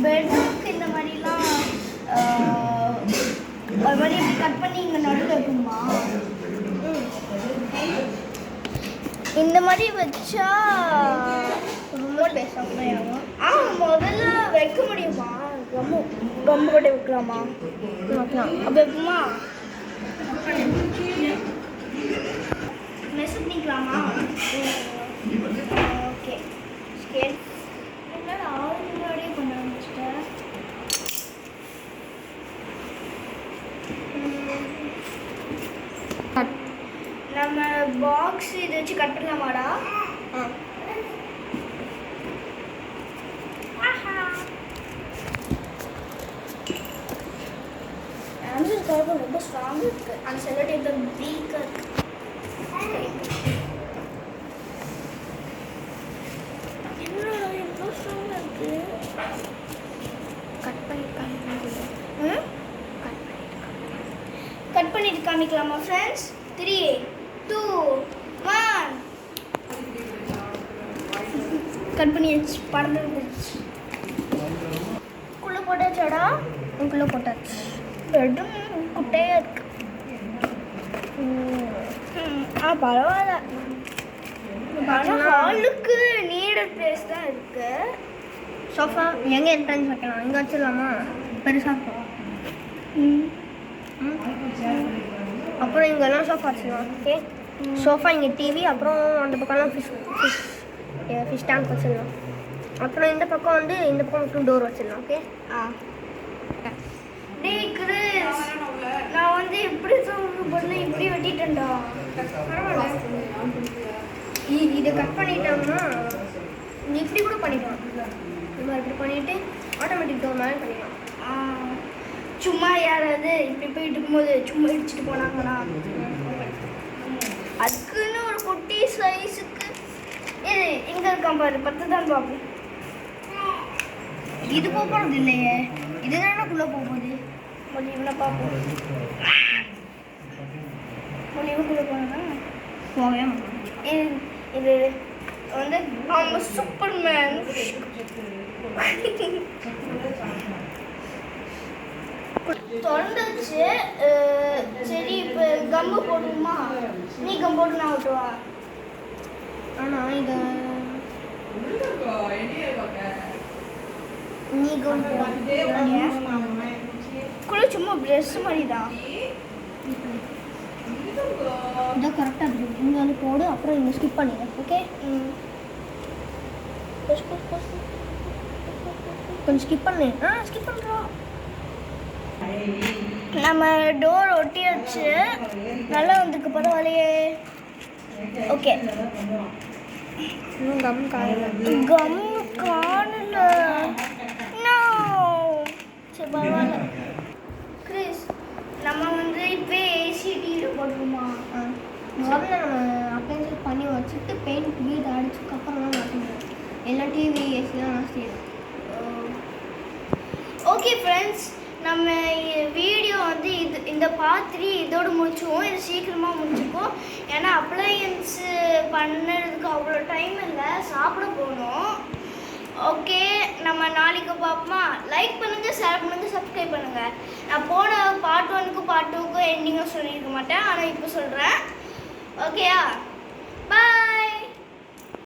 பெட்ரூம்க்கு இந்த மாதிரிலாம் ஒரு மாதிரி இப்படி கட் பண்ணி இங்கே நடுவில் இருக்குமா? இந்த மாதிரி வச்சா ரொம்ப பேசாமல் முதல்ல வைக்க முடியுமா? ரொம்ப ரொம்ப கூட வைக்கலாமா? வைக்கலாம். அப்படி வைக்குமா? மெஸ் பண்ணிக்கலாமா? ஓகே. ஸ்கேல் என்னடா முன்னாடியே பண்ண ஆரம்பிச்சிட்டேன். நம்ம பாக்ஸ் இதை வச்சு கட் பண்ணலாமாடா? ஆம்சன் கார்பன் ரொம்ப ஸ்ட்ராங்காக இருக்குது. அந்த செல்லோ டேப் தான் வீக்காக இருக்குது. என்னடா எவ்வளோ ஸ்ட்ராங்காக இருக்குது? கட் பண்ணிட்டு காமிக்கலாமா ஃப்ரெண்ட்ஸ்? 3, 2, 1. கட் பண்ணியாச்சு. பறந்து வந்துருச்சு. குள்ளே போட்டாச்சாடா? உங்களுக்குள்ளே போட்டாச்சு. பெட்ரூம் குட்டையாக இருக்கு. பரவாயில்ல. ஹாலுக்கு நீடட் பிளேஸ் தான் இருக்கு. சோஃபா எங்கே என்ட்ரன்ஸ் வைக்கலாம்? இங்கே வச்சிடலாமா? பெருசாக இருக்கும். அப்புறம் இங்கெல்லாம் சோஃபா வச்சிடலாம். ஓகே, சோஃபா இங்கே டிவி, அப்புறம் அந்த பக்கம்லாம் ஃபிஷ் டேங்க் வச்சிடலாம். அப்புறம் இந்த பக்கம் வந்து இந்த பக்கம் மட்டும் டோர் வச்சிடலாம். ஓகே. டேய் கிறிஸ், நான் வந்து இப்படி பண்ண இப்படி வெட்டிட்டேன்டா. இதை கட் பண்ணிட்டோம்னா இப்படி கூட பண்ணிக்கலாம். இந்த மாதிரி இப்படி பண்ணிவிட்டு ஆட்டோமேட்டிக் டோர் மாதிரி பண்ணிக்கலாம். சும்மா யாராவது இப்படி போயிட்டு இருக்கும்போது சும்மா இடிச்சுட்டு போனாங்கன்னா அதுக்குன்னு ஒரு குட்டி சைஸுக்கு இது எங்கே இருக்கான் பாரு, 10 தான் பார்ப்போம். இது போகிறது இல்லையே, இதுதானக்குள்ளே போகுது. இவனை பார்ப்போம். இவக்குள்ளே போனா போகவே இது வந்து நம்ம சூப்பர்மேன். தொலைஞ்சிச்சு. சரி, இப்போ கம்பு போடுமா? நீ கம் போட்டு நான் விட்டுவா. ஆனால் இதை நீ கம் கூட சும்மா ப்ரெஷ் மாதிரி தான். இதான் கரெக்டாக இருக்குது. இங்கே வந்து போடு, அப்புறம் இங்கே ஸ்கிப் பண்ணிடு. ஓகே, கொஞ்சம் ஸ்கிப் பண்ணு. ஸ்கிப் பண்ணுறோம். நம்ம டோர் ஒட்டியாச்சு. நல்லா வந்துருக்கு, பரவாயில்லையே. ஓகே, இன்னும் கம் காணல. சரி, பரவாயில்ல. கிறிஸ், நம்ம வந்து இப்போ ஏசி டிவியில் போட்டுருமா? முதல்ல நம்ம அப்ளைன்ஸ் பண்ணி வச்சுட்டு பெயிண்ட் வீடு அடிச்சதுக்கப்புறம் தான் மாற்றணும். எல்லா டிவி ஏசி தான் நான் செய்யணும். ஓகே ஃப்ரெண்ட்ஸ், நம்ம வீடியோ வந்து இந்த பார்ட் 3 இதோடு முடிச்சுவோம். இது சீக்கிரமாக முடிச்சுப்போம். ஏன்னா அப்ளையன்ஸு பண்ணுறதுக்கு அவ்வளோ டைம் இல்லை, சாப்பிட போகணும். ஓகே, நம்ம நாளைக்கு பார்ப்போமா? லைக் பண்ணுங்கள், ஷேர் பண்ணுங்கள், சப்ஸ்கிரைப் பண்ணுங்கள். நான் போன பார்ட் 1க்கும் பார்ட் 2க்கும் எண்டிங்கும் சொல்லியிருக்க மாட்டேன், ஆனால் இப்போ சொல்கிறேன். ஓகேயா?